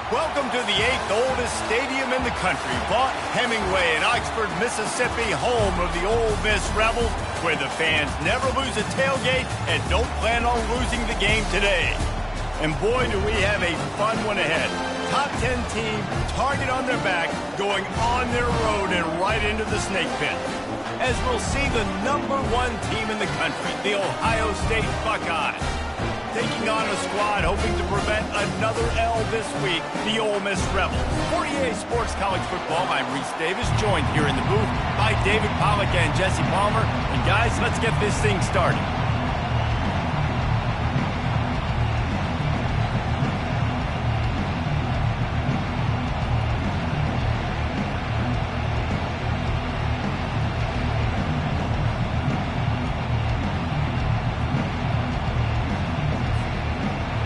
Welcome to the 8th oldest stadium in the country, Vaught Hemingway in Oxford, Mississippi, home of the Ole Miss Rebels, where the fans never lose a tailgate and don't plan on losing the game today. And boy, do we have a fun one ahead. Top 10 team, target on their back, going on their road and right into the snake pit. As we'll see the #1 team in the country, the Ohio State Buckeyes, taking on a squad hoping to prevent another L this week, the Ole Miss Rebels. For EA Sports College Football, I'm Reese Davis, joined here in the booth by David Pollack and Jesse Palmer. And guys, let's get this thing started.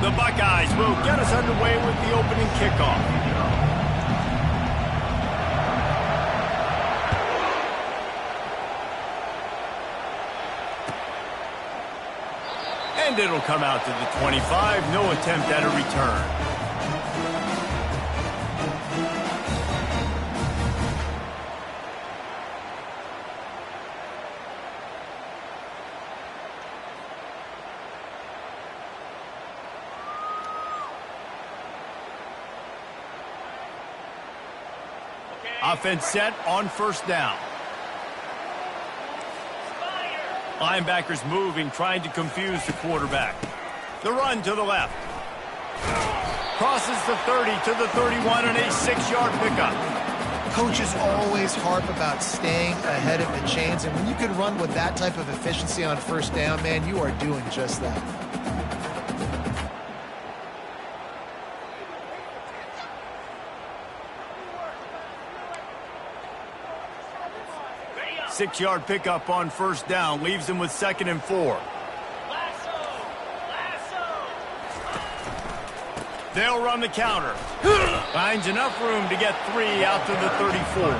The Buckeyes will get us underway with the opening kickoff. And it'll come out to the 25. No attempt at a return. Offense set on first down. Linebackers moving, trying to confuse the quarterback. The run to the left. Crosses the 30 to the 31 and a 6-yard pickup. Coaches always harp about staying ahead of the chains, and when you can run with that type of efficiency on first down, man, you are doing just that. Six-yard pickup on first down, leaves him with 2nd and 4. They'll run the counter. Finds enough room to get 3 out to the 34.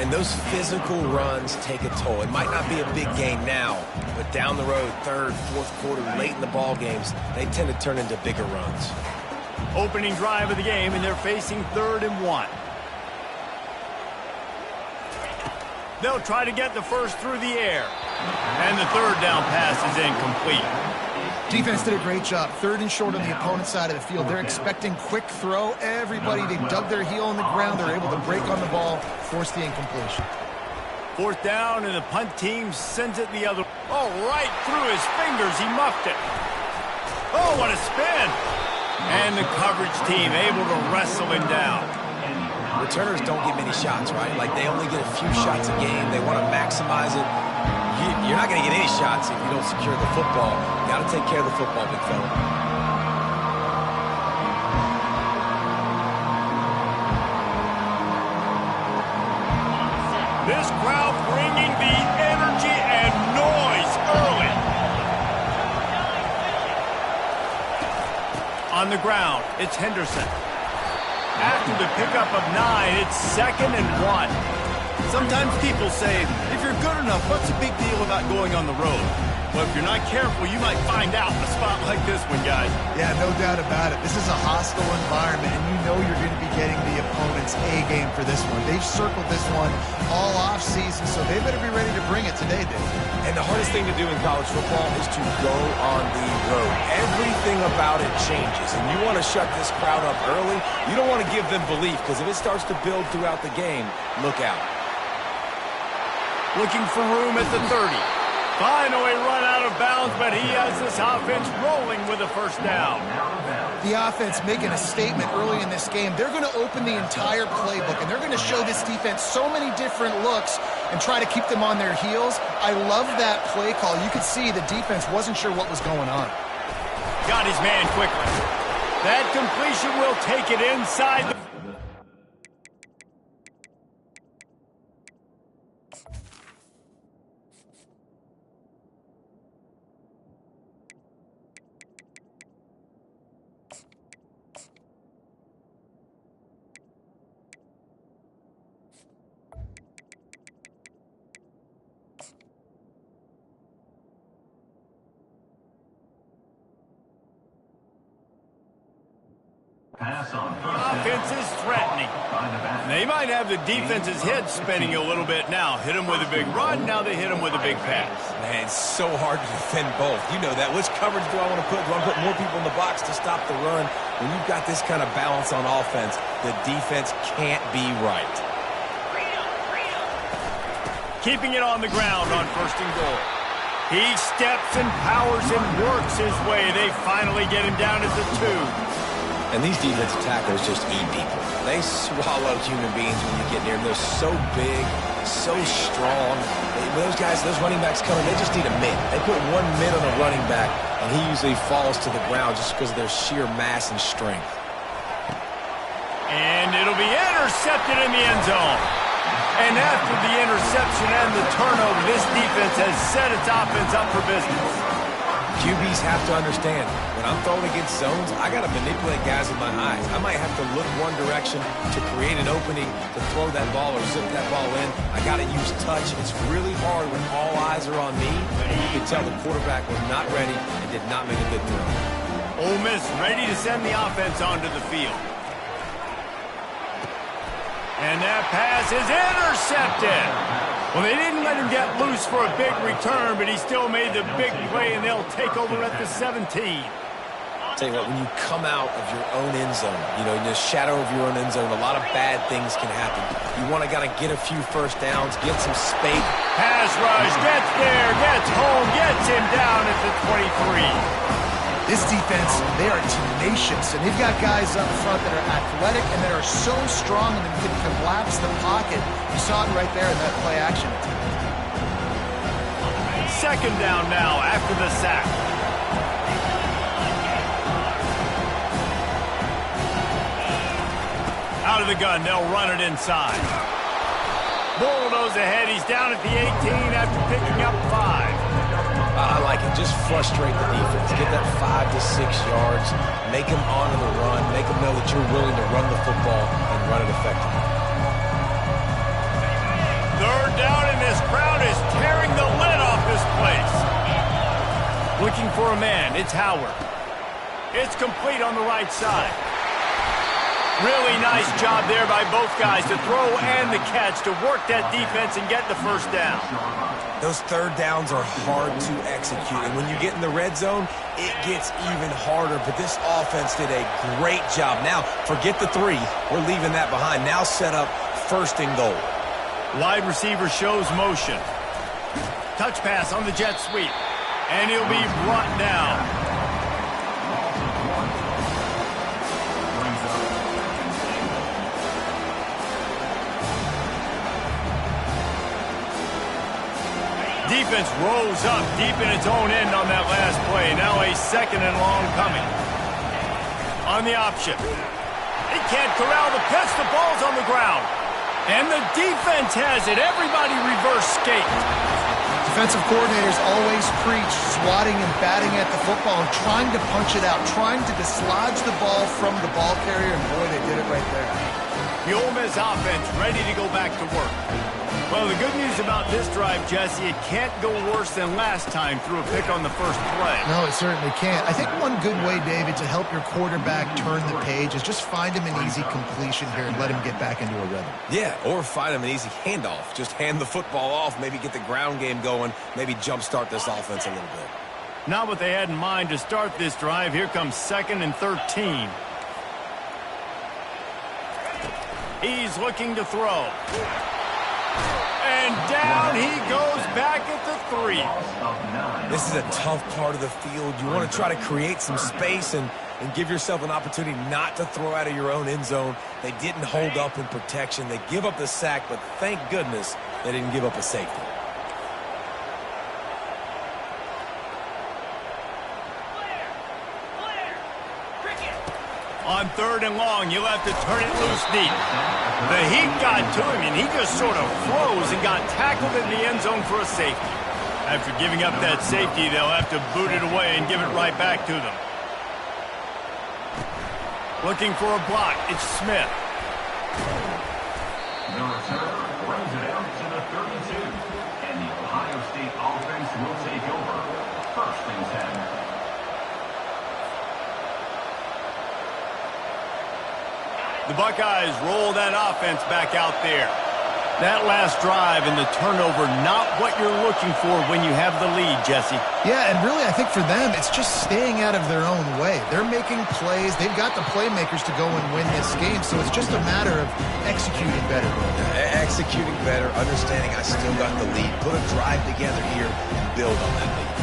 And those physical runs take a toll. It might not be a big game now, but down the road, 3rd, 4th quarter, late in the ball games, they tend to turn into bigger runs. Opening drive of the game, and they're facing 3rd and 1. They'll try to get the first through the air. And the 3rd down pass is incomplete. Defense did a great job. 3rd and short on the opponent's side of the field. They're expecting quick throw. Everybody, they dug their heel in the ground. They're able to break on the ball, force the incompletion. 4th down, and the punt team sends it the other. Oh, right through his fingers. He muffed it. Oh, what a spin. And the coverage team able to wrestle him down. Returners don't get many shots, right? Like, they only get a few shots a game. They want to maximize it. You're not going to get any shots if you don't secure the football. You got to take care of the football, big fella. This crowd bringing the energy and noise early. On the ground, it's Henderson. After the pickup of 9, it's 2nd and 1. Sometimes people say, if you're good enough, what's the big deal about going on the road? Well, if you're not careful, you might find out in a spot like this one, guys. Yeah, no doubt about it. This is a hostile environment, and you know you're going to be getting the opponent's A-game for this one. They've circled this one all off-season, so they better be ready to bring it today, Dave. And the hardest thing to do in college football is to go on the road. Everything about it changes, and you want to shut this crowd up early. You don't want to give them belief, because if it starts to build throughout the game, look out. Looking for room at the 30. Finally run out of bounds, but he has this offense rolling with a first down. The offense making a statement early in this game. They're going to open the entire playbook, and they're going to show this defense so many different looks and try to keep them on their heels. I love that play call. You could see the defense wasn't sure what was going on. Got his man quickly. That completion will take it inside the... Offense is threatening. They might have the defense's head spinning a little bit now. Hit them with a big run, now they hit them with a big pass. Man, it's so hard to defend both. You know that. Which coverage do I want to put? Do I want to put more people in the box to stop the run? When you've got this kind of balance on offense, the defense can't be right. Keeping it on the ground on 1st and goal. He steps and powers and works his way. They finally get him down at the 2. And these defensive tacklers just eat people. They swallow human beings when you get near them. They're so big, so strong. Those guys, those running backs coming, they just need a mid. They put one mid on a running back, and he usually falls to the ground just because of their sheer mass and strength. And it'll be intercepted in the end zone. And after the interception and the turnover, this defense has set its offense up for business. QBs have to understand, when I'm throwing against zones, I got to manipulate guys with my eyes. I might have to look one direction to create an opening to throw that ball or zip that ball in. I got to use touch. It's really hard when all eyes are on me, and you can tell the quarterback was not ready and did not make a good throw. Ole Miss ready to send the offense onto the field. And that pass is intercepted. Well, they didn't let him get loose for a big return, but he still made the big play, and they'll take over at the 17. I'll tell you what, when you come out of your own end zone, you know, in the shadow of your own end zone, a lot of bad things can happen. You want to get a few first downs, get some space. Pass rush, gets there, gets home, gets him down at the 23. This defense, they are tenacious, and they've got guys up front that are athletic and that are so strong and can collapse the pocket. You saw it right there in that play action. 2nd down now after the sack. Out of the gun, they'll run it inside. Bulldoze ahead, he's down at the 18 after picking up 5. I like it. Just frustrate the defense. Get that 5 to 6 yards. Make them honor the run. Make them know that you're willing to run the football and run it effectively. 3rd down, and this crowd is tearing the lid off this place. Looking for a man. It's Howard. It's complete on the right side. Really nice job there by both guys to throw and the catch to work that defense and get the 1st down. Those 3rd downs are hard to execute, and when you get in the red zone, it gets even harder, but this offense did a great job. Now, forget the 3. We're leaving that behind. Now set up 1st and goal. Wide receiver shows motion. Touch pass on the jet sweep, and he'll be brought down. Defense rose up deep in its own end on that last play. Now a 2nd and long coming. On the option. They can't corral the pitch. The ball's on the ground. And the defense has it. Everybody reverse skate. Defensive coordinators always preach swatting and batting at the football and trying to punch it out, trying to dislodge the ball from the ball carrier, and boy, they did it right there. The Ole Miss offense ready to go back to work. Well, the good news about this drive, Jesse, it can't go worse than last time through a pick on the 1st play. No, it certainly can't. I think one good way, David, to help your quarterback turn the page is just find him an easy completion here and let him get back into a rhythm. Yeah, or find him an easy handoff. Just hand the football off, maybe get the ground game going, maybe jumpstart this offense a little bit. Not what they had in mind to start this drive. Here comes 2nd and 13. He's looking to throw. And down he goes back at the 3. This is a tough part of the field. You want to try to create some space and give yourself an opportunity not to throw out of your own end zone. They didn't hold up in protection. They give up the sack, but thank goodness they didn't give up a safety. On 3rd and long, you'll have to turn it loose deep. The heat got to him, and he just sort of froze and got tackled in the end zone for a safety. After giving up that safety, they'll have to boot it away and give it right back to them. Looking for a block, it's Smith. The return brings it out to the 32, and the Ohio State offense will take over. 1st and 10. The Buckeyes roll that offense back out there. That last drive and the turnover, not what you're looking for when you have the lead, Jesse. Yeah, and really I think for them, it's just staying out of their own way. They're making plays. They've got the playmakers to go and win this game, so it's just a matter of executing better. Executing better, understanding I still got the lead. Put a drive together here and build on that lead.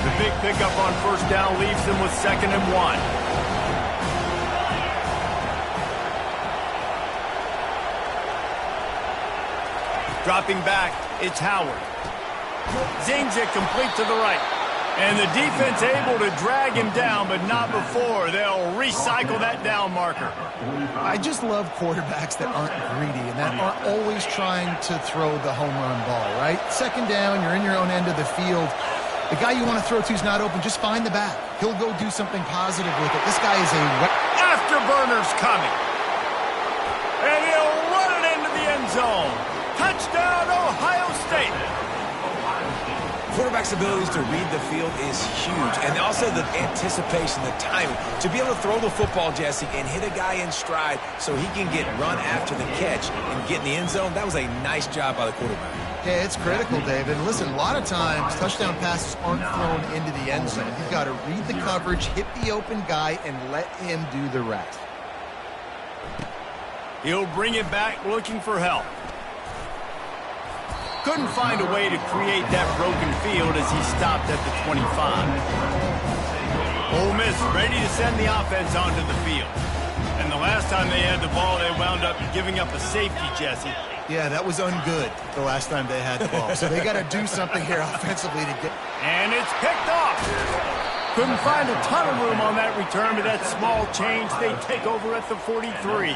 The big pickup on first down leaves them with 2nd and 1. Dropping back, it's Howard. Zings it complete to the right. And the defense able to drag him down, but not before. They'll recycle that down marker. I just love quarterbacks that aren't greedy and that aren't always trying to throw the home run ball, right? 2nd down, you're in your own end of the field. The guy you want to throw to is not open. Just find the back. He'll go do something positive with it. This guy is a... Afterburner's coming. And he'll run it into the end zone. Touchdown, Ohio State. Quarterback's abilities to read the field is huge. And also the anticipation, the timing. To be able to throw the football, Jesse, and hit a guy in stride so he can get run after the catch and get in the end zone, that was a nice job by the quarterback. Yeah, it's critical, David. Listen, a lot of times touchdown passes aren't thrown into the end zone. You've got to read the coverage, hit the open guy, and let him do the rest. He'll bring it back looking for help. Couldn't find a way to create that broken field as he stopped at the 25. Ole Miss ready to send the offense onto the field. And the last time they had the ball, they wound up giving up a safety, Jesse. Yeah, that was ungood the last time they had the ball. So they got to do something here offensively to get... And it's picked off. Couldn't find a ton of room on that return, but that small change, they take over at the 43.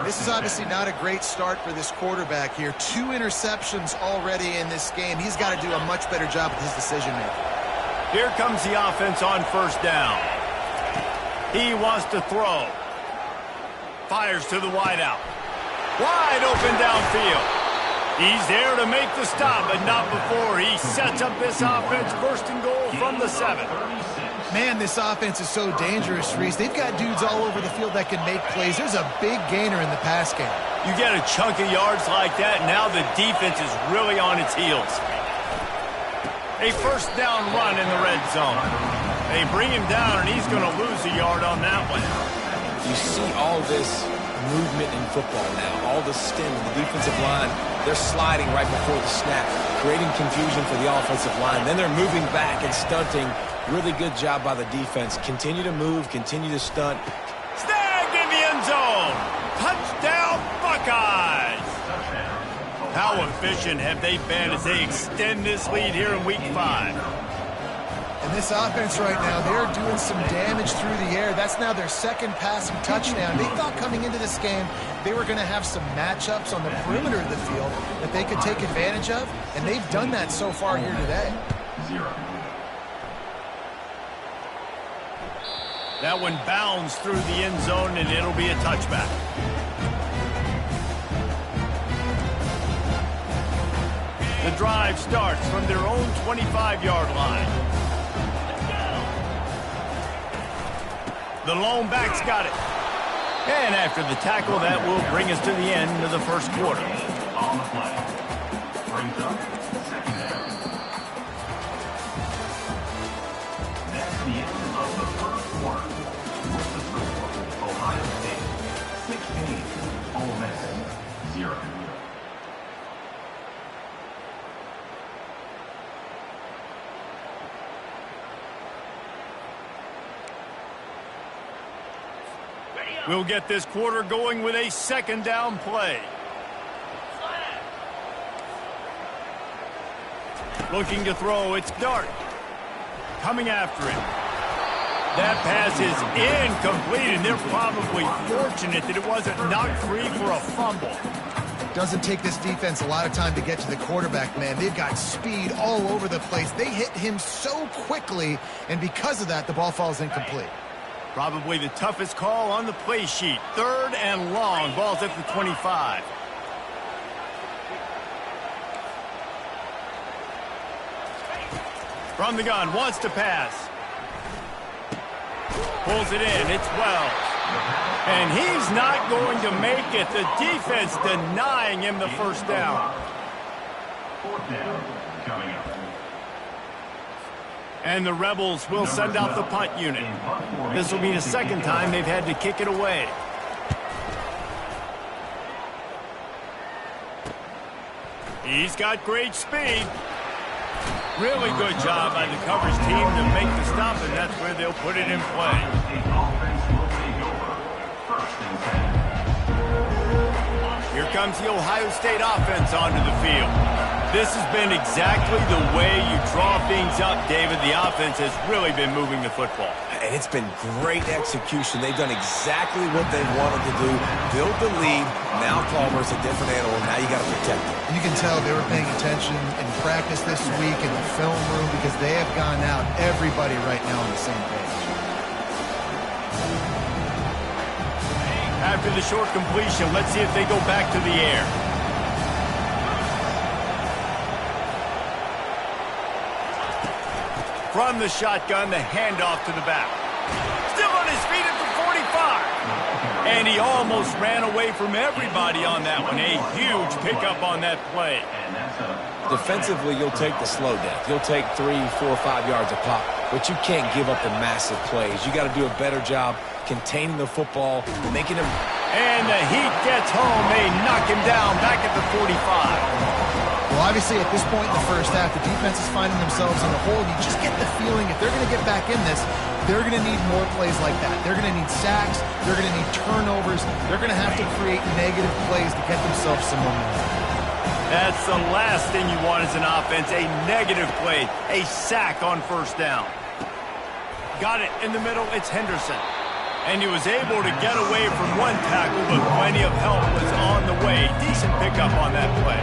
This is obviously not a great start for this quarterback here. 2 interceptions already in this game. He's got to do a much better job with his decision-making. Here comes the offense on first down. He wants to throw. Fires to the wideout. Wide open downfield. He's there to make the stop, but not before he sets up this offense. 1st and goal from the 7. Man, this offense is so dangerous, Reese. They've got dudes all over the field that can make plays. There's a big gainer in the pass game. You get a chunk of yards like that, now the defense is really on its heels. A first down run in the red zone. They bring him down, and he's going to lose a yard on that one. You see all this movement in football now, all the stem in the defensive line. They're sliding right before the snap, creating confusion for the offensive line. Then they're moving back and stunting. Really good job by the defense. Continue to move, continue to stunt. Snagged in the end zone. Touchdown, Buckeyes. How efficient have they been as they extend this lead here in Week 5? And this offense right now, they're doing some damage through the air. That's now their 2nd passing touchdown. They thought coming into this game they were going to have some matchups on the perimeter of the field that they could take advantage of, and they've done that so far here today. 0. That one bounds through the end zone, and it'll be a touchback. The drive starts from their own 25-yard line. The lone back's got it. And after the tackle, that will bring us to the end of the first quarter. On the play. Brings up 2nd down. That's the end of the first quarter. What's the score? Ohio State 16, Ole Miss 0. We'll get this quarter going with a 2nd down play. Looking to throw, it's Dart. Coming after him. That pass is incomplete, and they're probably fortunate that it wasn't knocked free for a fumble. Doesn't take this defense a lot of time to get to the quarterback, man. They've got speed all over the place. They hit him so quickly, and because of that, the ball falls incomplete. Probably the toughest call on the play sheet. 3rd and long. Ball's at the 25. From the gun, wants to pass. Pulls it in. It's Wells. And he's not going to make it. The defense denying him the first down. Fourth down coming up. And the Rebels will send out the punt unit. This will be the second time they've had to kick it away. He's got great speed. Really good job by the coverage team to make the stop, and that's where they'll put it in play. Here comes the Ohio State offense onto the field. This has been exactly the way you draw things up, David. The offense has really been moving the football. And it's been great execution. They've done exactly what they wanted to do. Build the lead. Now Palmer's a different animal. Now you got to protect him. You can tell they were paying attention in practice this week in the film room because they have gone out, everybody right now on the same page. After the short completion, let's see if they go back to the air. From the shotgun, the handoff to the back. Still on his feet at the 45. And he almost ran away from everybody on that one. A huge pickup on that play. Defensively, you'll take the slow death. You'll take 3, 4, 5 yards a pop, but you can't give up the massive plays. You got to do a better job containing the football, making him. And the heat gets home. They knock him down back at the 45. Well, obviously, at this point in the first half, the defense is finding themselves in a hole. You just get the feeling if they're going to get back in this, they're going to need more plays like that. They're going to need sacks. They're going to need turnovers. They're going to have to create negative plays to get themselves some momentum. That's the last thing you want as an offense, a negative play, a sack on first down. Got it in the middle. It's Henderson. And he was able to get away from one tackle, but plenty of help was on the way. Decent pickup on that play.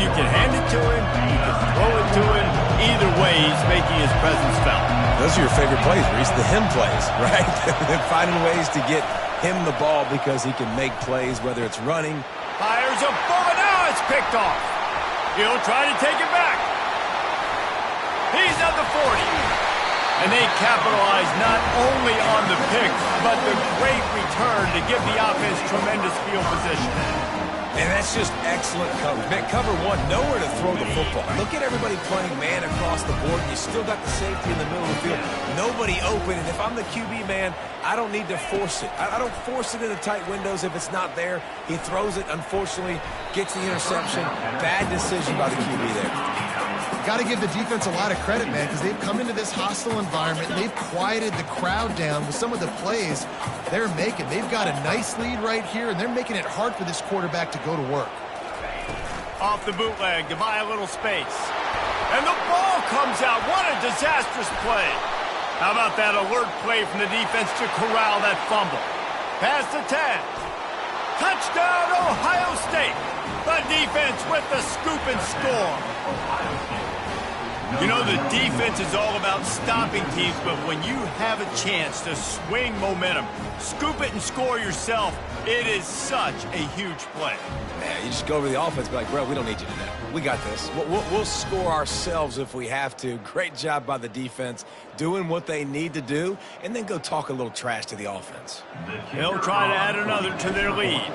You can hand it to him, you can throw it to him. Either way, he's making his presence felt. Those are your favorite plays, Reese, the him plays, right? Finding ways to get him the ball because he can make plays, whether it's running. Fires a bullet. Now it's picked off. He'll try to take it back. He's at the 40. And they capitalize not only on the pick, but the great return to give the offense tremendous field position. And that's just excellent coverage. Man, cover one, nowhere to throw the football. Look at everybody playing man across the board. You still got the safety in the middle of the field. Nobody open. And if I'm the QB, man, I don't need to force it. I don't force it into tight windows if it's not there. He throws it, unfortunately, gets the interception. Bad decision by the QB there. Got to give the defense a lot of credit, man, because they've come into this hostile environment. They've quieted the crowd down with some of the plays they're making. They've got a nice lead right here, and they're making it hard for this quarterback to go to work. Off the bootleg to buy a little space. And the ball comes out. What a disastrous play. How about that alert play from the defense to corral that fumble? Pass to 10. Touchdown, Ohio State. The defense with the scoop and score. You know, the defense is all about stopping teams, but when you have a chance to swing momentum, scoop it and score yourself, it is such a huge play. Yeah, you just go over the offense and be like, bro, we don't need you today. We got this. We'll score ourselves if we have to. Great job by the defense doing what they need to do, and then go talk a little trash to the offense. They'll try to add another to their lead.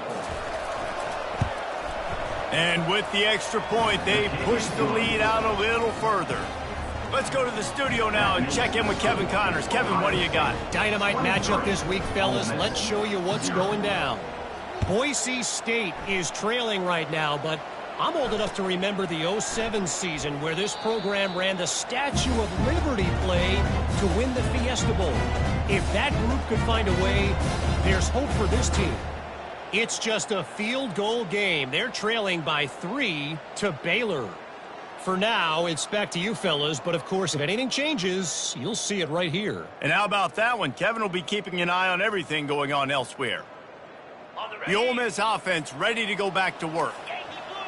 And with the extra point, they push the lead out a little further. Let's go to the studio now and check in with Kevin Connors. Kevin, what do you got? Dynamite matchup this week, fellas. Let's show you what's going down. Boise State is trailing right now, but I'm old enough to remember the 07 season where this program ran the Statue of Liberty play to win the Fiesta Bowl. If that group could find a way, there's hope for this team. It's just a field goal game. They're trailing by 3 to Baylor. For now, it's back to you fellas, but of course, if anything changes, you'll see it right here. And how about that one? Kevin will be keeping an eye on everything going on elsewhere. The Ole Miss offense ready to go back to work.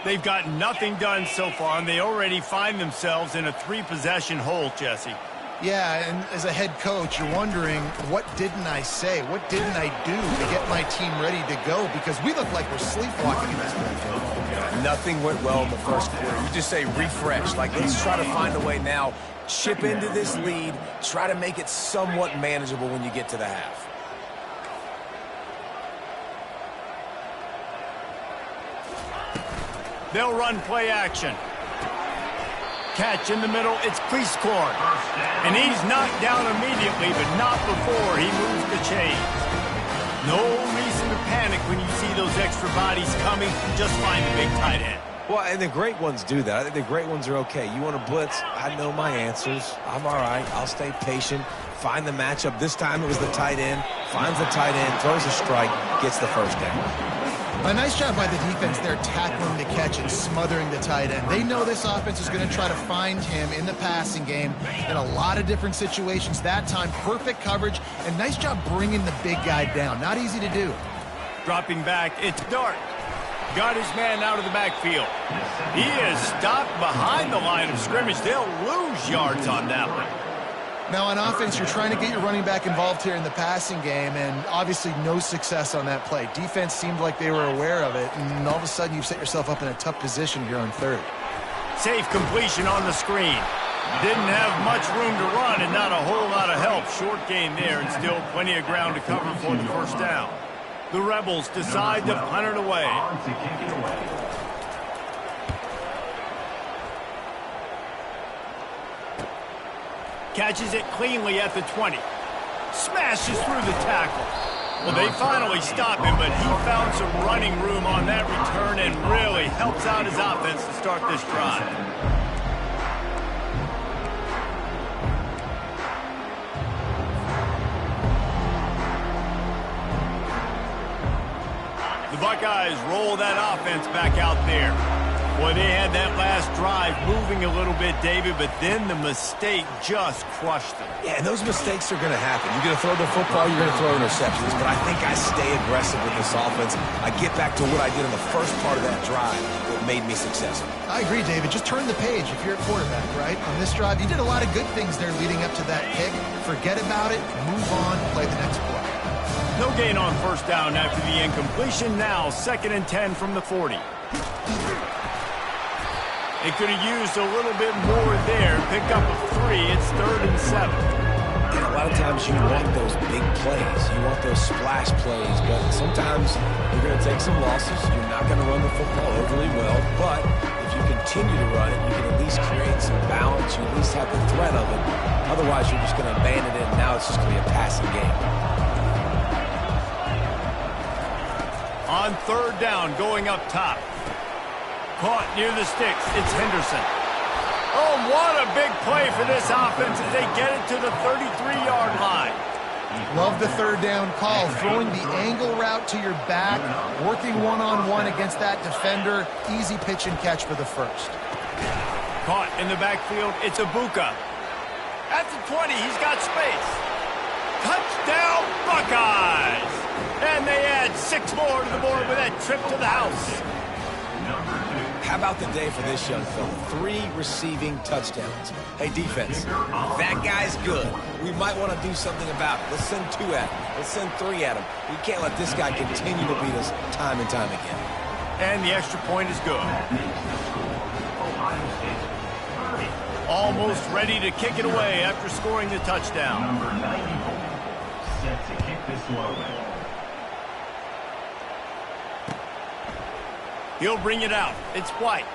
They've got nothing done so far, and they already find themselves in a 3-possession hole, Jesse. Yeah, and as a head coach, you're wondering, what didn't I say? What didn't I do to get my team ready to go? Because we look like we're sleepwalking in this game. Nothing went well in the first quarter. You just say refresh. Like, let's try to find a way now. chip into this lead, try to make it somewhat manageable when you get to the half. They'll run play action. Catch in the middle, it's crease court. And he's knocked down immediately, but not before he moves the chains. No reason to panic when you see those extra bodies coming. Just find the big tight end. Well, and the great ones do that. I think the great ones are okay. You want to blitz? I know my answers. I'm all right. I'll stay patient. Find the matchup. This time it was the tight end. Finds the tight end, throws a strike, gets the first down. A nice job by the defense there tackling the catch and smothering the tight end. They know this offense is going to try to find him in the passing game in a lot of different situations. That time, perfect coverage, and nice job bringing the big guy down. Not easy to do. Dropping back, it's Dart. Got his man out of the backfield. He is stopped behind the line of scrimmage. They'll lose yards on that one. Now on offense, you're trying to get your running back involved here in the passing game, and obviously no success on that play. Defense seemed like they were aware of it, and all of a sudden you've set yourself up in a tough position here on third. Safe completion on the screen. Didn't have much room to run and not a whole lot of help. Short gain there and still plenty of ground to cover for the first down. The Rebels decide to punt it away. Catches it cleanly at the 20. Smashes through the tackle. Well, they finally stop him, but he found some running room on that return and really helps out his offense to start this drive. The Buckeyes roll that offense back out there. Boy, they had that last drive moving a little bit, David, but then the mistake just crushed them. Yeah, and those mistakes are going to happen. You're going to throw the football, you're going to throw interceptions, but I think I stay aggressive with this offense. I get back to what I did in the first part of that drive that made me successful. I agree, David. Just turn the page if you're a quarterback, right? On this drive, you did a lot of good things there leading up to that pick. Forget about it, move on, play the next play. No gain on first down after the incompletion. Now 2nd and 10 from the 40. They could have used a little bit more there. Pick up a 3. It's 3rd and 7. And a lot of times you want those big plays. You want those splash plays. But sometimes you're going to take some losses. You're not going to run the football overly well. But if you continue to run it, you can at least create some balance. You at least have the threat of it. Otherwise, you're just going to abandon it, and now it's just going to be a passing game. On 3rd down, going up top. Caught near the sticks. It's Henderson. Oh, what a big play for this offense as they get it to the 33-yard line. Love the 3rd down call. Throwing the angle route to your back, working one-on-one against that defender. Easy pitch and catch for the first. Caught in the backfield. It's Ibuka. At the 20, he's got space. Touchdown, Buckeyes! And they add 6 more to the board with that trip to the house. How about the day for this young fella? 3 receiving touchdowns. Hey, defense, that guy's good. We might want to do something about it. Let's send 2 at him. Let's send 3 at him. We can't let this guy continue to beat us time and time again. And the extra point is good. Almost ready to kick it away after scoring the touchdown. Number 94, set to kick this one away. He'll bring it out. It's White.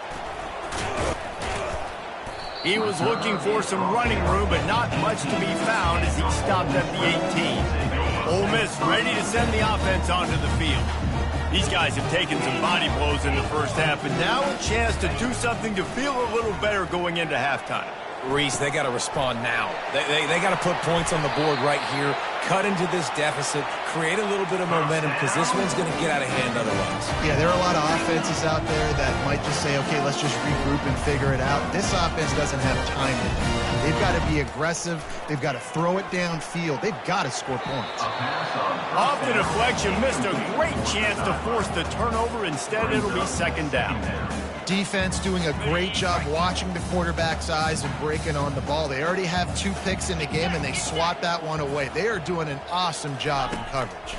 He was looking for some running room, but not much to be found as he stopped at the 18. Ole Miss ready to send the offense onto the field. These guys have taken some body blows in the first half, and now a chance to do something to feel a little better going into halftime. Reese, they got to respond now. They got to put points on the board right here, cut into this deficit, create a little bit of momentum, because this one's going to get out of hand otherwise. Yeah, there are a lot of offenses out there that might just say, okay, let's just regroup and figure it out. This offense doesn't have time to do that. They've got to be aggressive. They've got to throw it downfield. They've got to score points. Off the deflection, missed a great chance to force the turnover. Instead, it'll be 2nd down. Defense doing a great job watching the quarterback's eyes and breaking on the ball. They already have 2 picks in the game, and they swat that one away. They are doing an awesome job in coverage.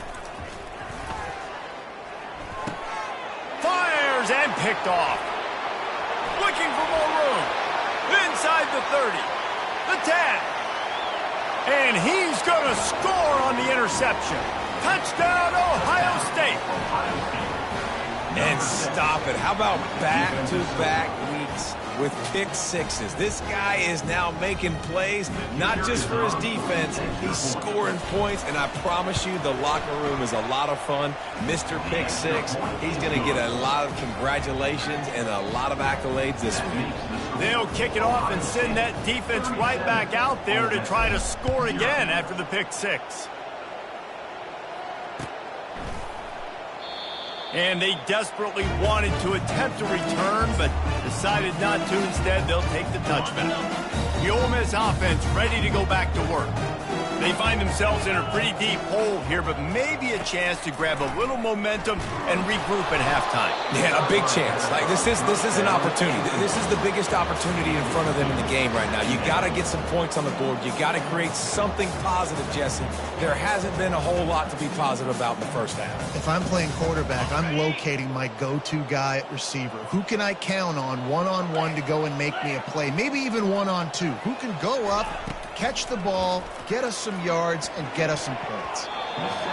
Fires and picked off. Looking for more room. Inside the 30. The 10. And he's going to score on the interception. Touchdown, Ohio State. And stop it. How about back-to-back weeks with pick sixes? This guy is now making plays, not just for his defense. He's scoring points, and I promise you the locker room is a lot of fun. Mr. Pick Six, he's going to get a lot of congratulations and a lot of accolades this week. They'll kick it off and send that defense right back out there to try to score again after the pick six. And they desperately wanted to attempt a return, but decided not to. Instead, they'll take the touchback. The Ole Miss offense ready to go back to work. They find themselves in a pretty deep hole here, but maybe a chance to grab a little momentum and regroup at halftime. Yeah, a big chance. Like this is an opportunity. This is the biggest opportunity in front of them in the game right now. You got to get some points on the board. You got to create something positive, Jesse. There hasn't been a whole lot to be positive about in the first half. If I'm playing quarterback, I'm locating my go-to guy at receiver. Who can I count on one-on-one to go and make me a play? Maybe even one-on-two. Who can go up, catch the ball, get us some yards, and get us some points?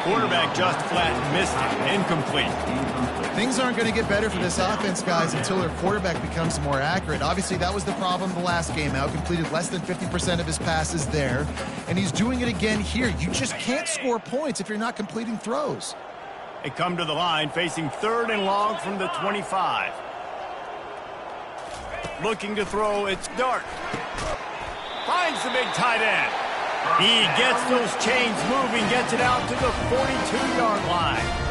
Quarterback just flat missed it. Incomplete. Things aren't going to get better for this offense, guys, until their quarterback becomes more accurate. Obviously, that was the problem the last game out. Completed less than 50% of his passes there, and he's doing it again here. You just can't score points if you're not completing throws. They come to the line facing 3rd and long from the 25. Looking to throw, it's Dart. Finds the big tight end. He gets those chains moving, gets it out to the 42-yard line.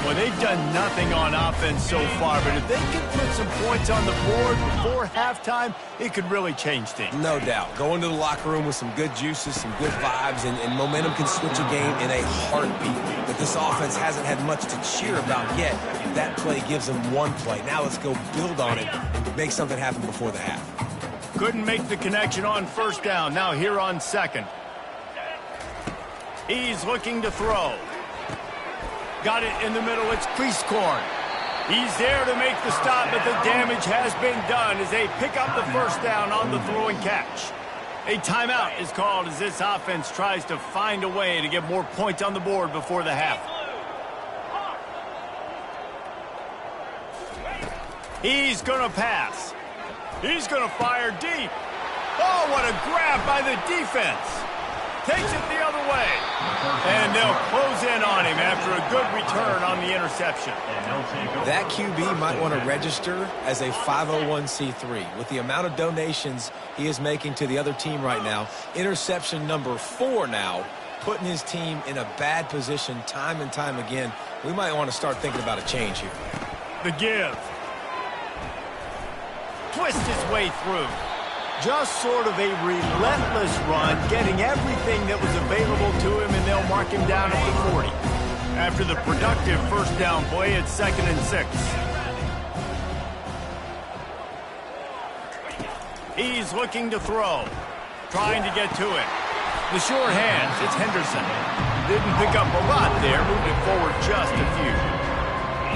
Well, they've done nothing on offense so far, but if they can put some points on the board before halftime, it could really change things. No doubt. Go into the locker room with some good juices, some good vibes, and momentum can switch a game in a heartbeat. But this offense hasn't had much to cheer about yet. That play gives them one play. Now let's go build on it and make something happen before the half. Couldn't make the connection on 1st down. Now here on 2nd. He's looking to throw. Got it in the middle. It's Creasecorn. He's there to make the stop, but the damage has been done as they pick up the 1st down on the throw and catch. A timeout is called as this offense tries to find a way to get more points on the board before the half. He's going to pass. He's going to fire deep. Oh, what a grab by the defense. Takes it the other way. And they'll close in on him after a good return on the interception. That QB might want to register as a 501c3. With the amount of donations he is making to the other team right now, interception number 4 now, putting his team in a bad position time and time again. We might want to start thinking about a change here. The give. Twist his way through. Just sort of a relentless run, getting everything that was available to him, and they'll mark him down at the 40. After the productive 1st down play, it's 2nd and 6. He's looking to throw, trying to get to it. The sure hands, it's Henderson. Didn't pick up a lot there, moved it forward just a few.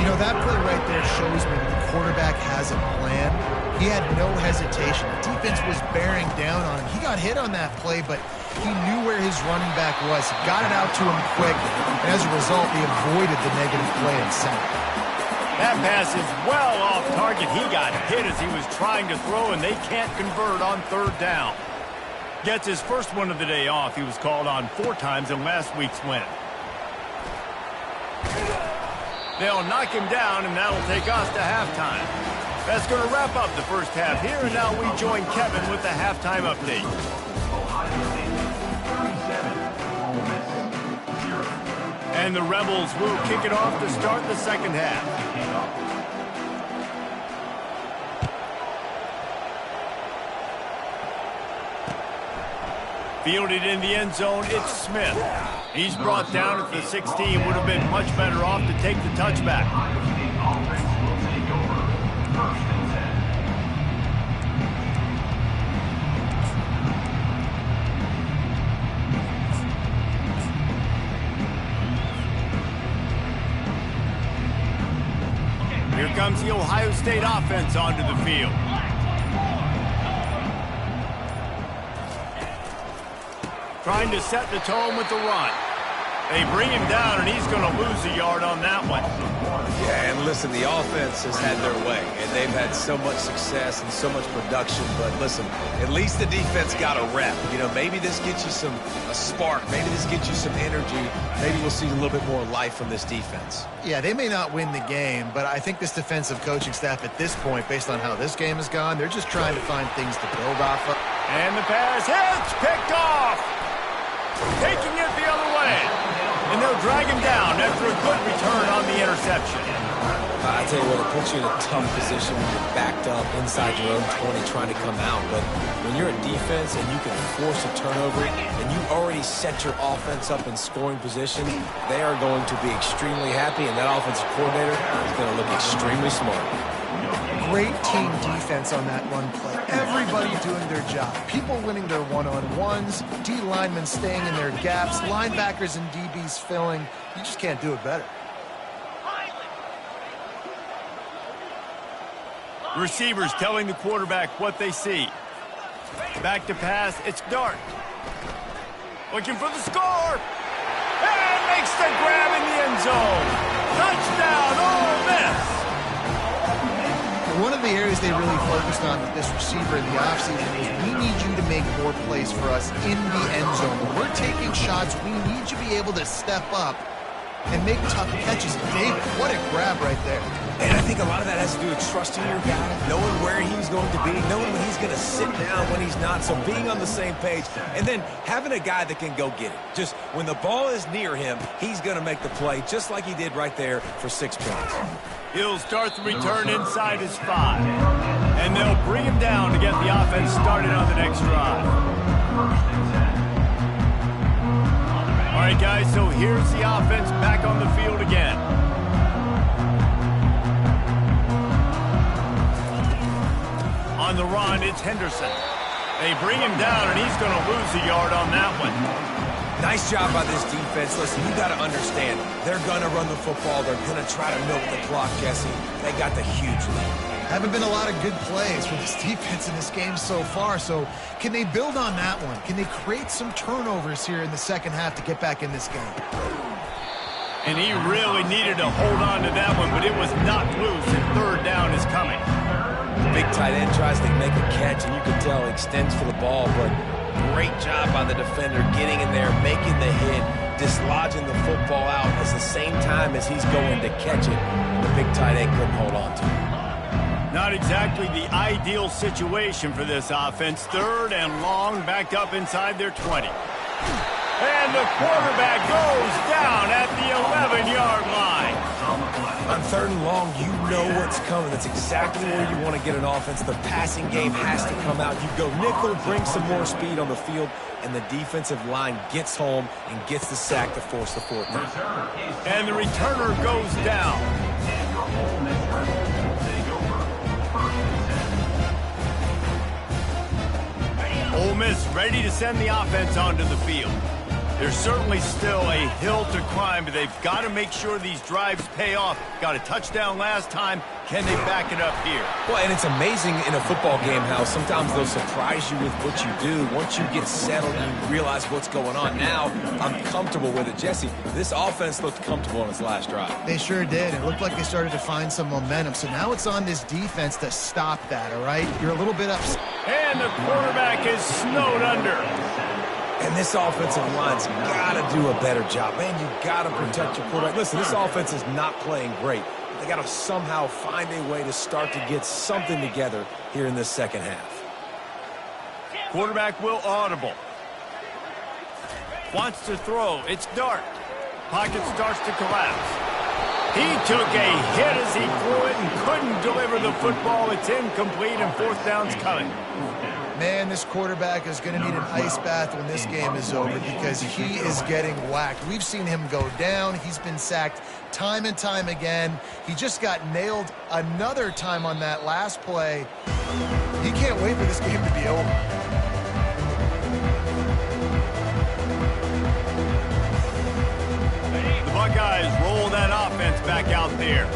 You know, that play right there shows me that the quarterback has a plan. He had no hesitation. The defense was bearing down on him. He got hit on that play, but he knew where his running back was. He got it out to him quick, and as a result, he avoided the negative play in center. That pass is well off target. He got hit as he was trying to throw, and they can't convert on 3rd down. Gets his first one of the day off. He was called on 4 times in last week's win. They'll knock him down, and that'll take us to halftime. That's going to wrap up the 1st half here, and now we join Kevin with the halftime update. And the Rebels will kick it off to start the 2nd half. Fielded in the end zone, it's Smith. He's brought down at the 16. Would have been much better off to take the touchback. Here comes the Ohio State offense onto the field. trying to set the tone with the run. They bring him down, and he's going to lose a yard on that one. Yeah, and listen, the offense has had their way, and they've had so much success and so much production. But listen, at least the defense got a rep. You know, maybe this gets you a spark. Maybe this gets you some energy. Maybe we'll see a little bit more life from this defense. Yeah, they may not win the game, but I think this defensive coaching staff at this point, based on how this game has gone, they're just trying to find things to build off of. And the pass hits, picked off. Taking it the other way. And they'll drag him down after a good return on the interception. I tell you what, it puts you in a tough position when you're backed up inside your own 20 trying to come out. But when you're a defense and you can force a turnover and you already set your offense up in scoring position, they are going to be extremely happy, and that offensive coordinator is going to look extremely smart. Great team defense on that run play. Everybody doing their job. People winning their one-on-ones, D linemen staying in their gaps, linebackers and DBs filling. You just can't do it better. Receivers telling the quarterback what they see. Back to pass, it's Dart. Looking for the score. And makes the grab in the end zone. Touchdown, Ole Miss. One of the areas they really focused on with this receiver in the offseason is we need you to make more plays for us in the end zone. When we're taking shots, we need you to be able to step up and make tough catches. David, what a grab right there. And I think a lot of that has to do with trusting your guy, knowing where he's going to be, knowing when he's going to sit down, when he's not, so being on the same page, and then having a guy that can go get it. Just when the ball is near him, he's going to make the play, just like he did right there for 6 points. He'll start the return inside his 5. And they'll bring him down to get the offense started on the next drive. All right, guys, so here's the offense back on the field again. On the run, it's Henderson. They bring him down, and he's going to lose a yard on that one. Nice job by this defense. Listen, you got to understand, they're going to run the football. They're going to try to milk the clock, Jesse. They got the huge lead. Haven't been a lot of good plays for this defense in this game so far, so can they build on that one? Can they create some turnovers here in the second half to get back in this game? And he really needed to hold on to that one, but it was knocked loose, and third down is coming. The big tight end tries to make a catch, and you can tell he extends for the ball, but great job by the defender getting in there, making the hit, dislodging the football out at the same time as he's going to catch it. The big tight end couldn't hold on to it. Not exactly the ideal situation for this offense. Third and long, backed up inside their 20. And the quarterback goes down at the 11-yard line. On third and long, you know what's coming. That's exactly where you want to get an offense. The passing game has to come out. You go nickel, bring some more speed on the field, and the defensive line gets home and gets the sack to force the fourth down. And the returner goes down. Ole Miss ready to send the offense onto the field. There's certainly still a hill to climb, but they've got to make sure these drives pay off. Got a touchdown last time. Can they back it up here? Well, and it's amazing in a football game how sometimes they'll surprise you with what you do. Once you get settled and you realize what's going on, now I'm comfortable with it. Jesse, this offense looked comfortable on its last drive. They sure did. It looked like they started to find some momentum. So now it's on this defense to stop that, all right? You're a little bit upset. And the quarterback is snowed under. And this offensive line's got to do a better job. Man, you got to protect your quarterback. Listen, this offense is not playing great. They got to somehow find a way to start to get something together here in this second half. Quarterback will audible. Wants to throw. It's Dart. Pocket starts to collapse. He took a hit as he threw it and couldn't deliver the football. It's incomplete, and fourth down's coming. Man, this quarterback is going to need an ice bath when this game is over because he is getting whacked. We've seen him go down. He's been sacked time and time again. He just got nailed another time on that last play. He can't wait for this game to be over. The Buckeyes roll that offense back out there.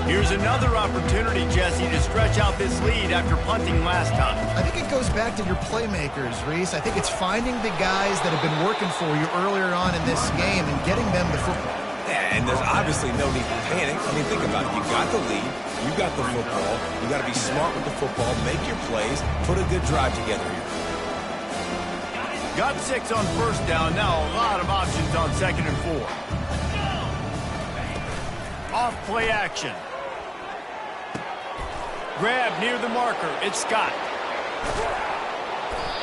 Here's another opportunity, Jesse, to stretch out this lead after punting last time. I think it goes back to your playmakers, Reese. I think it's finding the guys that have been working for you earlier on in this game and getting them the football. Yeah, and there's obviously no need to panic. I mean, think about it. You got the lead. You got the football. You got to be smart with the football, make your plays, put a good drive together here. Got 6 on first down. Now a lot of options on 2nd and 4. Off play action. Grab near the marker. It's Scott.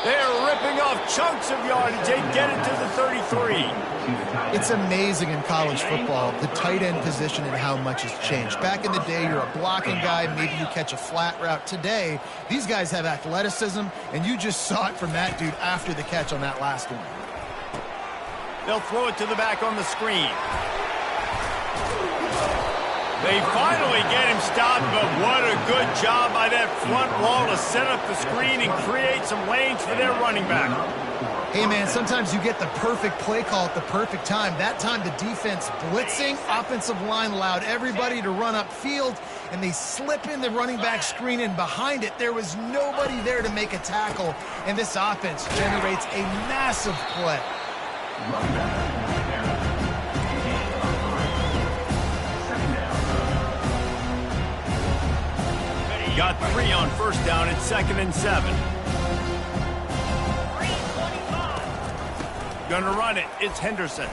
They're ripping off chunks of yardage. They get it to the 33. It's amazing in college football, the tight end position and how much has changed. Back in the day, you're a blocking guy. Maybe you catch a flat route. Today, these guys have athleticism, and you just saw it from that dude after the catch on that last one. They'll throw it to the back on the screen. They finally get him stopped, but what a good job by that front wall to set up the screen and create some lanes for their running back. Hey, man, sometimes you get the perfect play call at the perfect time. That time, the defense blitzing, offensive line allowed everybody to run upfield, and they slip in the running back screen, and behind it, there was nobody there to make a tackle, and this offense generates a massive play. Got 3 on first down at 2nd and 7. Gonna run it. It's Henderson.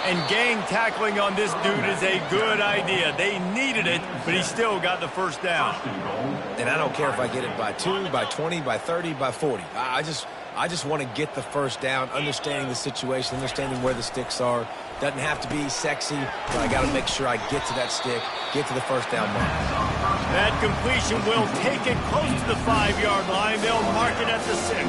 And gang tackling on this dude is a good idea. They needed it, but he still got the first down. And I don't care if I get it by 2, by 20, by 30, by 40. I just want to get the first down, understanding the situation, understanding where the sticks are. Doesn't have to be sexy, but I got to make sure I get to that stick, get to the first down mark. That completion will take it close to the 5-yard line. They'll mark it at the 6.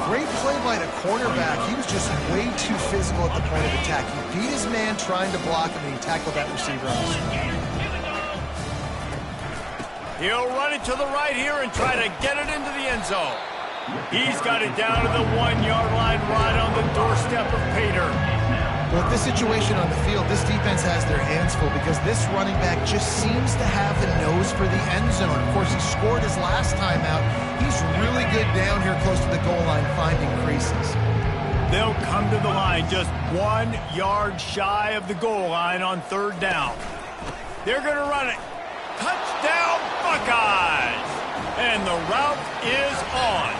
Great play by the cornerback. He was just way too physical at the point of attack. He beat his man trying to block him, and he tackled that receiver on the screen. He'll run it to the right here and try to get it into the end zone. He's got it down to the 1-yard line right on the doorstep of Pater. Well, with this situation on the field, this defense has their hands full because this running back just seems to have the nose for the end zone. Of course, he scored his last time out. He's really good down here close to the goal line finding creases. They'll come to the line just 1 yard shy of the goal line on 3rd down. They're going to run it. Touchdown, Buckeyes! And the route is on.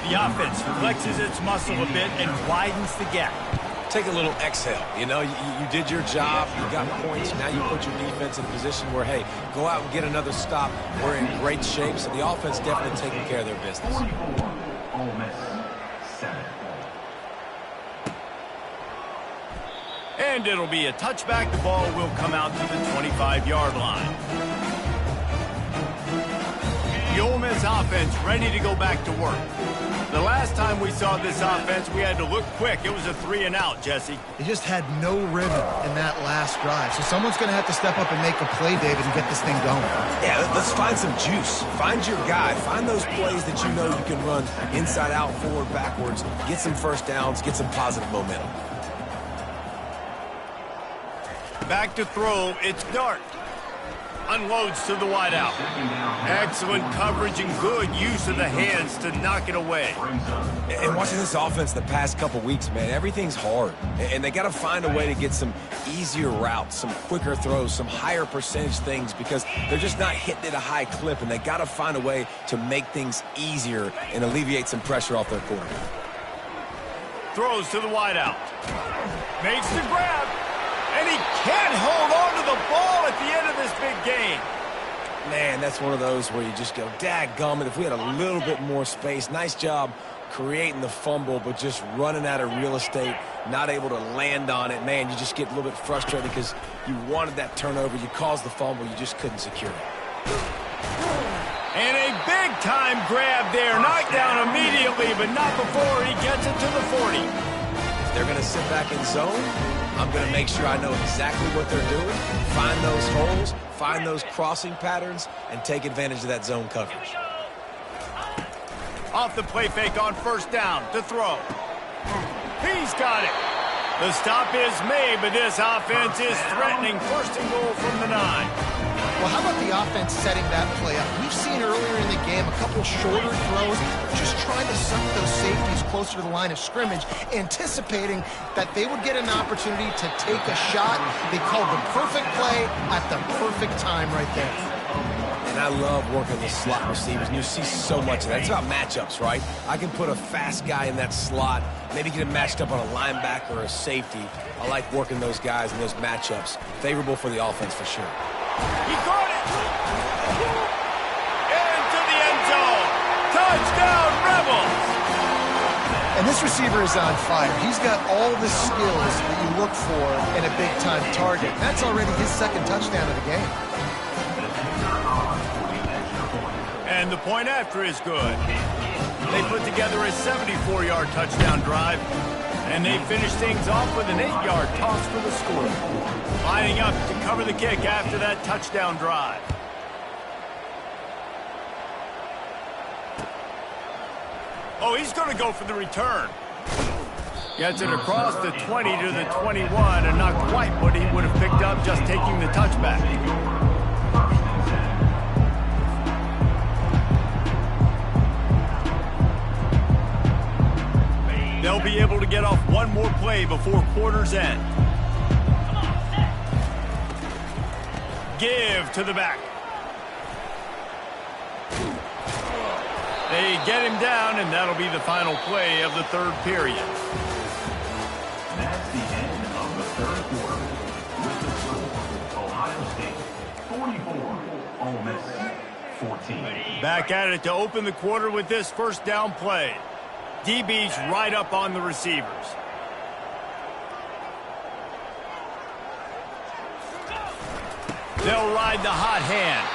The offense flexes its muscle a bit and widens the gap. Take a little exhale. You know, you did your job. You got points. Now you put your defense in a position where, hey, go out and get another stop. We're in great shape, so the offense definitely taking care of their business. 44, Ole Miss, 7. And it'll be a touchback. The ball will come out to the 25-yard line. The Ole Miss offense ready to go back to work. The last time we saw this offense, we had to look quick. It was a 3-and-out, Jesse. He just had no rhythm in that last drive. So someone's going to have to step up and make a play, David, and get this thing going. Yeah, let's find some juice. Find your guy. Find those plays that you know you can run inside out, forward, backwards. Get some first downs. Get some positive momentum. Back to throw. It's Dart. Unloads to the wideout. Excellent coverage and good use of the hands to knock it away. And watching this offense the past couple weeks, man, everything's hard. And they got to find a way to get some easier routes, some quicker throws, some higher percentage things because they're just not hitting at a high clip. And they got to find a way to make things easier and alleviate some pressure off their quarterback. Throws to the wideout. Makes the grab. And he can't hold on to the ball at the end of this big game. Man, that's one of those where you just go, dadgummit, if we had a little bit more space. Nice job creating the fumble, but just running out of real estate, not able to land on it. Man, you just get a little bit frustrated because you wanted that turnover. You caused the fumble. You just couldn't secure it. And a big-time grab there. Knocked down immediately, but not before he gets it to the 40. If they're going to sit back in zone, I'm going to make sure I know exactly what they're doing, find those holes, find those crossing patterns, and take advantage of that zone coverage. Off the play fake on first down to throw. He's got it. The stop is made, but this offense is threatening first and goal from the 9. Well, how about the offense setting that play up? We've seen earlier in the game a couple shorter throws, just trying to suck those safeties closer to the line of scrimmage, anticipating that they would get an opportunity to take a shot. They called the perfect play at the perfect time right there. And I love working the slot receivers, and you see so much of that. It's about matchups, right? I can put a fast guy in that slot, maybe get him matched up on a linebacker or a safety. I like working those guys in those matchups. Favorable for the offense for sure. He caught it! Into the end zone! Touchdown, Rebels! And this receiver is on fire. He's got all the skills that you look for in a big-time target. That's already his second touchdown of the game. And the point after is good. They put together a 74-yard touchdown drive, and they finish things off with an 8-yard toss for the score. Lining up to cover the kick after that touchdown drive. Oh, he's going to go for the return. Gets it across the 20 to the 21, and not quite what he would have picked up just taking the touchback. They'll be able to get off one more play before quarter's end. Give to the back. They get him down, and that'll be the final play of the third period. That's the end of the third quarter. With the score, Ohio State 44, Ole Miss 14. Back at it to open the quarter with this first down play. DB's right up on the receivers. They'll ride the hot hand.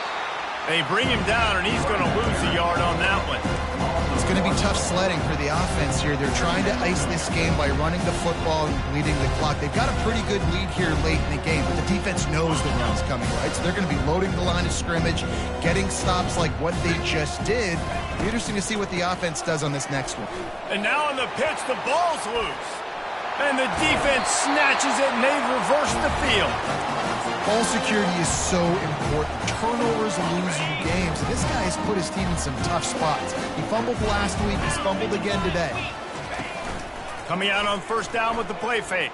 They bring him down, and he's going to lose a yard on that one. It's going to be tough sledding for the offense here. They're trying to ice this game by running the football and bleeding the clock. They've got a pretty good lead here late in the game, but the defense knows the run's coming, right? So they're going to be loading the line of scrimmage, getting stops like what they just did. It'll be interesting to see what the offense does on this next one. And now on the pitch, the ball's loose. And the defense snatches it, and they reverse the field. Ball security is so important. Turnovers lose you games, and this guy has put his team in some tough spots. He fumbled last week. He's fumbled again today. Coming out on first down with the play fake.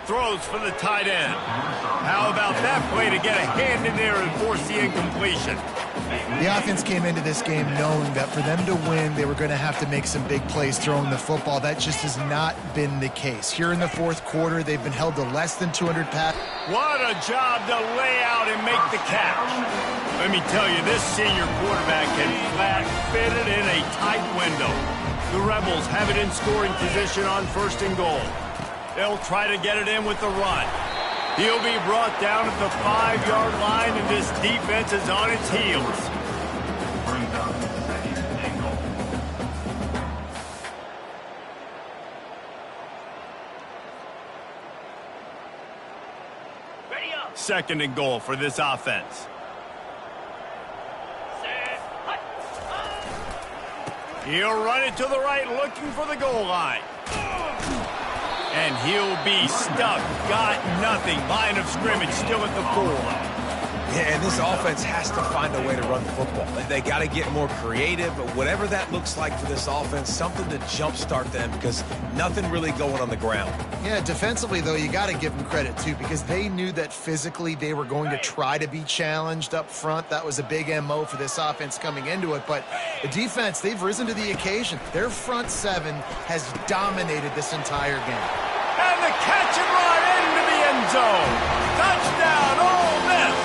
Throws for the tight end. How about that play to get a hand in there and force the incompletion? The offense came into this game knowing that for them to win, they were going to have to make some big plays throwing the football. That just has not been the case. Here in the fourth quarter, they've been held to less than 200 passes. What a job to lay out and make the catch. Let me tell you, this senior quarterback can flat fit it in a tight window. The Rebels have it in scoring position on first and goal. They'll try to get it in with the run. He'll be brought down at the 5-yard line, and this defense is on its heels. Brings up second and goal. Ready up. Second and goal for this offense. He'll run it to the right, looking for the goal line. And he'll be stuck. Got nothing. Line of scrimmage still at the 4. Yeah, and this offense has to find a way to run the football. They got to get more creative, but whatever that looks like for this offense, something to jumpstart them because nothing really going on the ground. Yeah, defensively, though, you got to give them credit, too, because they knew that physically they were going to try to be challenged up front. That was a big MO for this offense coming into it. But the defense, they've risen to the occasion. Their front seven has dominated this entire game. And the catch and run into the end zone. Touchdown, Ole Miss.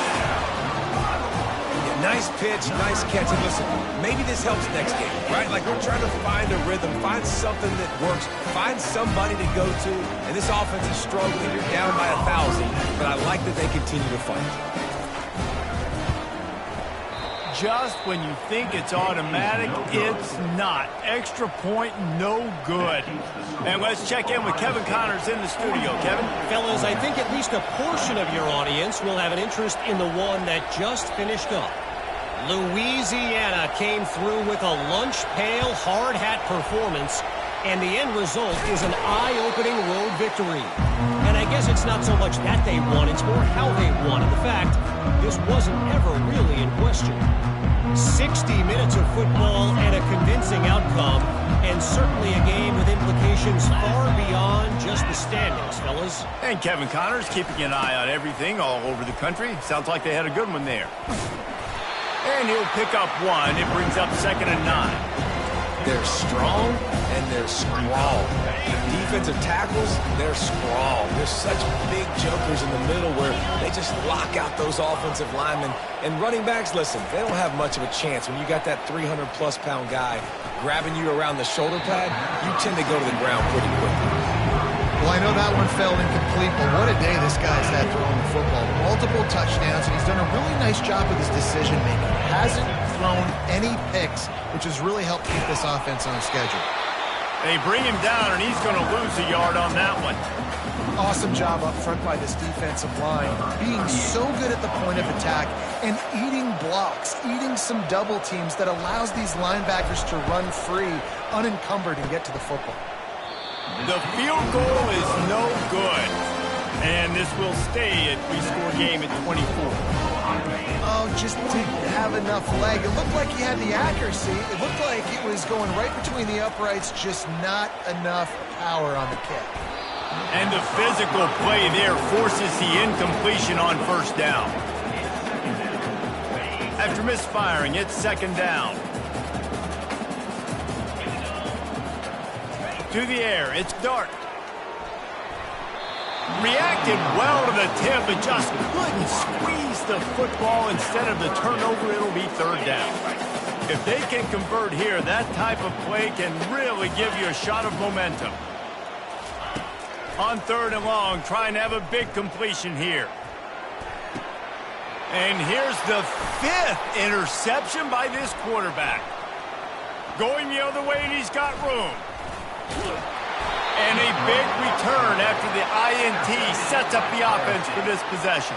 Nice pitch, nice catch. And listen, maybe this helps next game, right? Like we're trying to find a rhythm, find something that works, find somebody to go to. And this offense is struggling. You're down by 1,000, but I like that they continue to fight. Just when you think it's automatic, it's not. Extra point, no good. And let's check in with Kevin Connors in the studio. Kevin? Fellas, I think at least a portion of your audience will have an interest in the one that just finished up. Louisiana came through with a lunch pail hard hat performance, and the end result is an eye-opening road victory. And I guess it's not so much that they won, it's more how they won. And the fact, this wasn't ever really in question. 60 minutes of football and a convincing outcome, and certainly a game with implications far beyond just the standings, fellas. And Kevin Connors keeping an eye on everything all over the country. Sounds like they had a good one there. And he'll pick up one. It brings up 2nd and 9. They're strong and they're scrawl. Defensive tackles, they're scrawl. They're such big jokers in the middle where they just lock out those offensive linemen. And running backs, listen, they don't have much of a chance. When you got that 300-plus pound guy grabbing you around the shoulder pad, you tend to go to the ground pretty quickly. Well, I know that one fell incomplete, but what a day this guy's had throwing the football. Multiple touchdowns, and he's done a really nice job with his decision-making. Hasn't thrown any picks, which has really helped keep this offense on schedule. They bring him down, and he's going to lose a yard on that one. Awesome job up front by this defensive line, being so good at the point of attack and eating blocks, eating some double teams that allows these linebackers to run free, unencumbered, and get to the football. The field goal is no good, and this will stay at three-score game at 24. Oh, just didn't have enough leg. It looked like he had the accuracy. It looked like it was going right between the uprights, just not enough power on the kick. And the physical play there forces the incompletion on 1st down. After misfiring, it's 2nd down. To the air, it's Dart. Reacted well to the tip, but just couldn't squeeze the football. Instead of the turnover, it'll be 3rd down. If they can convert here, that type of play can really give you a shot of momentum. On 3rd and long, trying to have a big completion here. And here's the 5th interception by this quarterback. Going the other way, and he's got room. And a big return after the INT sets up the offense for this possession.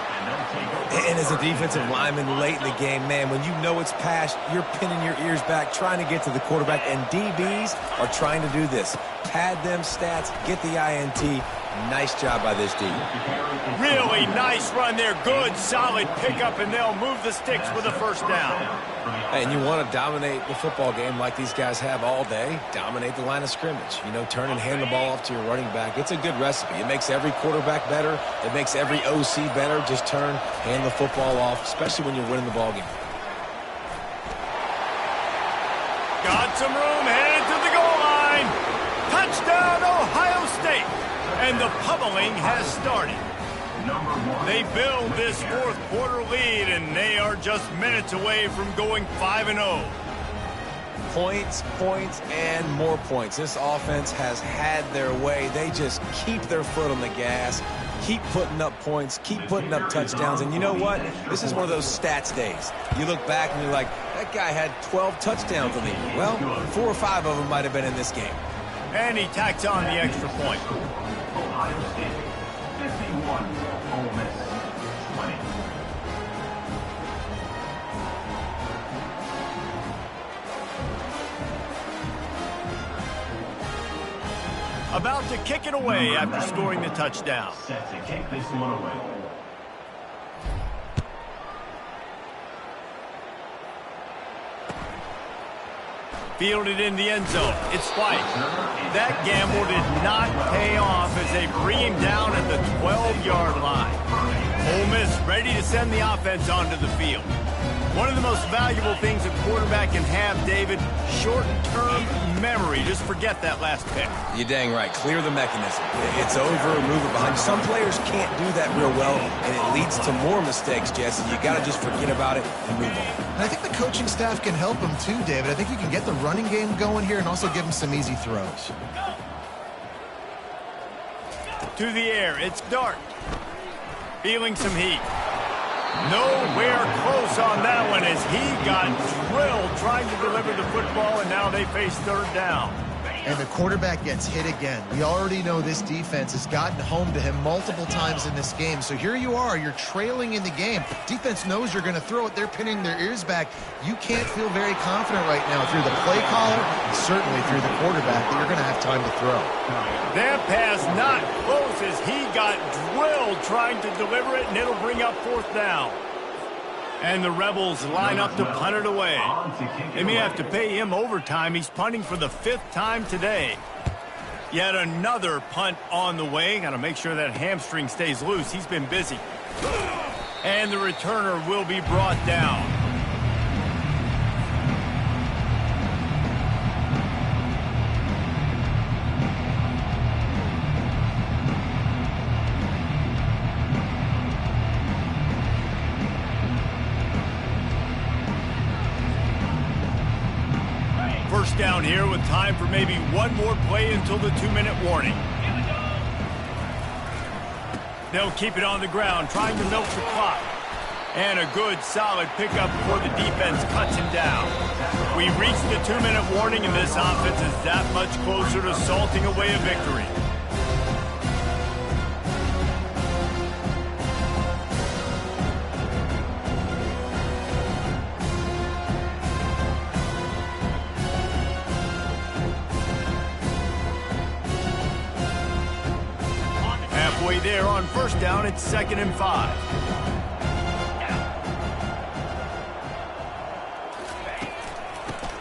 And as a defensive lineman late in the game, man, when you know it's past, you're pinning your ears back, trying to get to the quarterback, and DBs are trying to do this. Pad them stats, get the INT. Nice job by this D. Really nice run there. Good, solid pickup, and they'll move the sticks with a 1st down. And you want to dominate the football game like these guys have all day. Dominate the line of scrimmage. You know, turn and hand the ball off to your running back. It's a good recipe. It makes every quarterback better. It makes every OC better. Just turn, hand the football off, especially when you're winning the ball game. Got some room, headed to the goal line. Touchdown, Ohio State. And the pummeling has started. They build this 4th quarter lead, and they are just minutes away from going 5-0. Points, points, and more points. This offense has had their way. They just keep their foot on the gas, keep putting up points, keep putting up touchdowns. And you know what? This is one of those stats days. You look back and you're like, that guy had 12 touchdowns in the year. Well, 4 or 5 of them might have been in this game. And he tacks on the extra point. Ohio State 51, Ole Miss 20. About to kick it away after scoring the touchdown. Set to kick this one away. Fielded in the end zone. It's White. That gamble did not pay off as they bring him down at the 12-yard line. Ole Miss ready to send the offense onto the field. One of the most valuable things a quarterback can have, David, short-term memory. Just forget that last pick. You're dang right. Clear the mechanism. It's over, move it behind. Some players can't do that real well, and it leads to more mistakes, Jesse. You got to just forget about it and move on. And I think the coaching staff can help him too, David. I think you can get the running game going here and also give him some easy throws. To the air, it's Dart. Feeling some heat. Nowhere close on that one as he got drilled trying to deliver the football, and now they face 3rd down. And the quarterback gets hit again. We already know this defense has gotten home to him multiple times in this game. So here you are, you're trailing in the game. Defense knows you're going to throw it. They're pinning their ears back. You can't feel very confident right now through the play caller, certainly through the quarterback, that you're going to have time to throw. That pass not close. He got drilled trying to deliver it, and it'll bring up fourth down. And the Rebels line up to punt it away. They may have to pay him overtime. He's punting for the 5th time today. Yet another punt on the way. Got to make sure that hamstring stays loose. He's been busy. And the returner will be brought down. First down here with time for maybe one more play until the 2-minute warning. They'll keep it on the ground, trying to milk the clock. And a good, solid pickup before the defense cuts him down. We reached the 2-minute warning, and this offense is that much closer to salting away a victory. There on first down, it's 2nd and 5.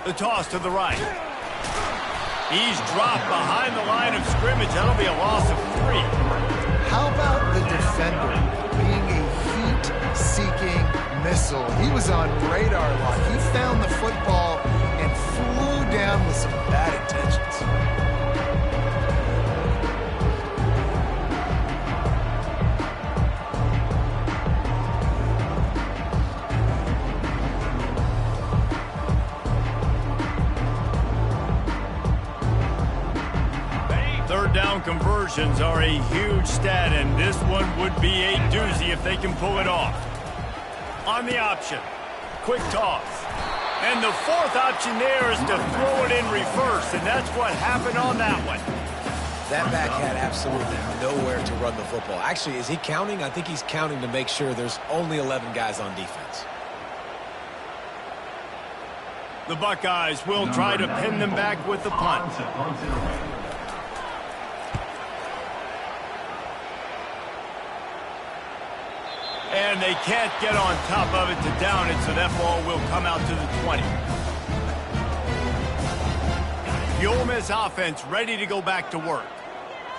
The toss to the right. He's dropped behind the line of scrimmage. That'll be a loss of 3. How about the defender being a heat-seeking missile? He was on radar lock. He found the football and flew down with some bad intentions. Down conversions are a huge stat, and this one would be a doozy if they can pull it off. On the option, quick toss. And the 4th option there is to throw it in reverse, and that's what happened on that one. That back had absolutely nowhere to run the football. Actually, is he counting? I think he's counting to make sure there's only 11 guys on defense. The Buckeyes will try to pin them back with the punt. And they can't get on top of it to down it, so that ball will come out to the 20. The Ole Miss offense ready to go back to work.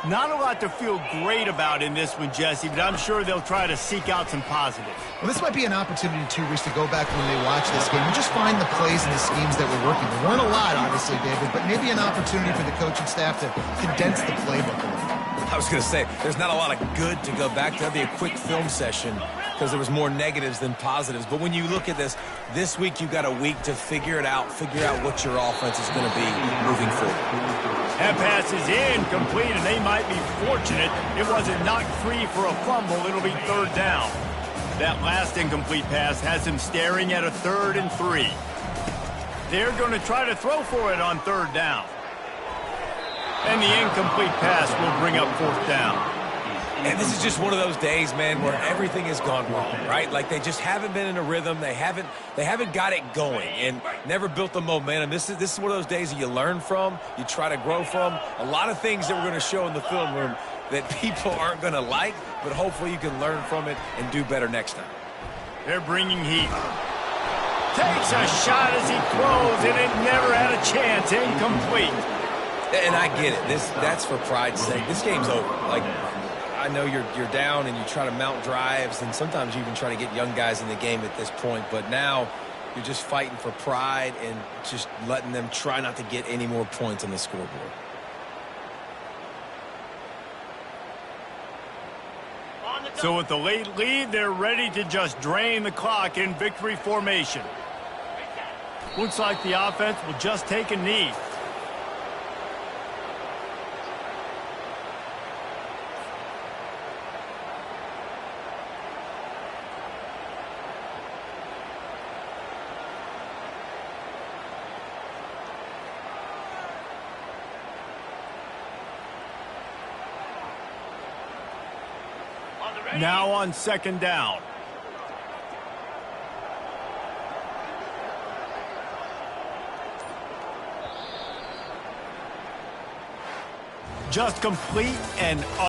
Not a lot to feel great about in this one, Jesse, but I'm sure they'll try to seek out some positives. Well, this might be an opportunity, too, Reese, to go back when they watch this game and just find the plays and the schemes that were working. There weren't a lot, obviously, David, but maybe an opportunity for the coaching staff to condense the playbook a little. I was going to say, there's not a lot of good to go back to. That'd be a quick film session because there was more negatives than positives. But when you look at this week you've got a week to figure out what your offense is going to be moving forward. That pass is incomplete, and they might be fortunate it wasn't knocked free for a fumble. It'll be 3rd down. That last incomplete pass has him staring at a 3rd and 3. They're going to try to throw for it on 3rd down. And the incomplete pass will bring up 4th down. And this is just one of those days, man, where everything has gone wrong, right? Like they just haven't been in a rhythm. They haven't got it going and never built the momentum. This is one of those days that you learn from, you try to grow from. A lot of things that we're going to show in the film room that people aren't going to like, but hopefully you can learn from it and do better next time. They're bringing heat. Takes a shot as he throws, and it never had a chance. Incomplete. And I get it. That's for pride's sake. This game's over. Like, I know you're down and you try to mount drives, and sometimes you even try to get young guys in the game at this point. But now you're just fighting for pride and just letting them try not to get any more points on the scoreboard. So with the late lead, they're ready to just drain the clock in victory formation. Looks like the offense will just take a knee. Now on 2nd down. Just complete and